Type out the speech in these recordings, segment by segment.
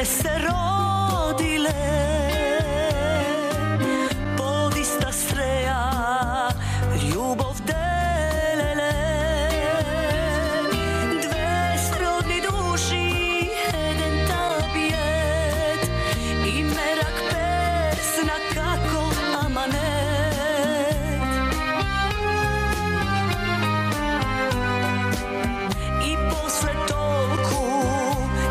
se rodile pod ista streja, ljubov delele, dve srodni duši, eden tabijet i merak pesna kako amanet. I posle tolku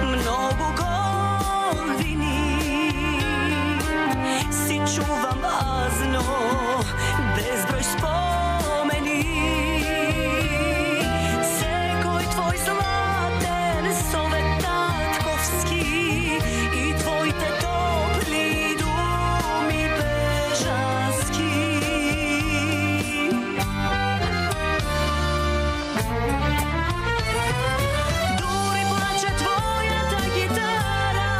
mnogo godini si čuvam azno bezbroj spomeni. Sekoj tvoj zlaten zove tatkovski i tvoj te topli dumi bežanski. Duri plače tvoja ta gitara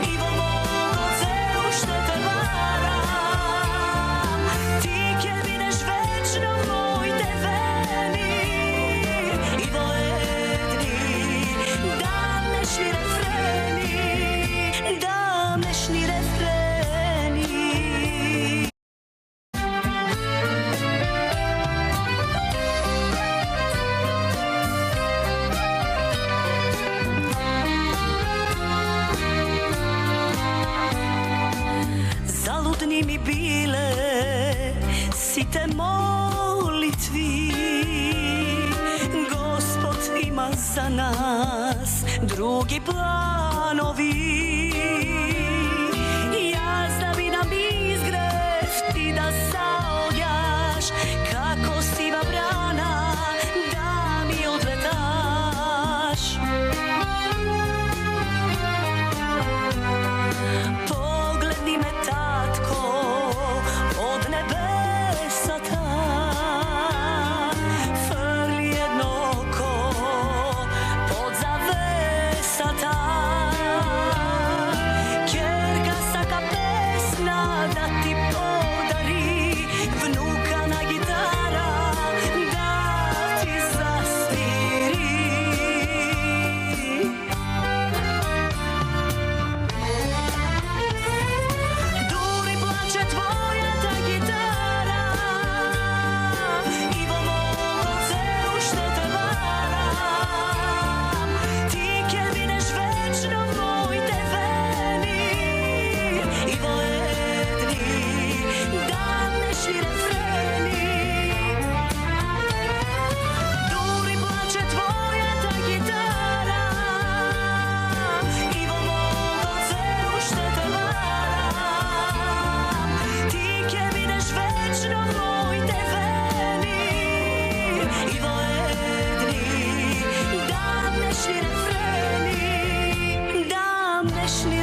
i volno celu što te varam. Ti kje bineš večno moj te veni i voledni damnešni refreni, damnešni refreni. Zaludni mi bile site molitvi, Gospod ima za nas drugi planovi. Ja znam i nam izgrev ti da zaognjaš, kako siva brana da mi odletaš. Pogledni me tatko od nebesa ta, frli jedno oko pod zavesa ta. Kjerka saka pesna da ti podari, vnuka na gitara da ti zasviri. Duri plače tvoja ta gitara i volno celu što te varam. Ti kje bineš večno moj te veni i voledni damnešni refreni. Duri plače tvoja ta gitara i volno celu što te varam. Ti kje bineš večno moj te veni i voledni damnešni refreni, damnešni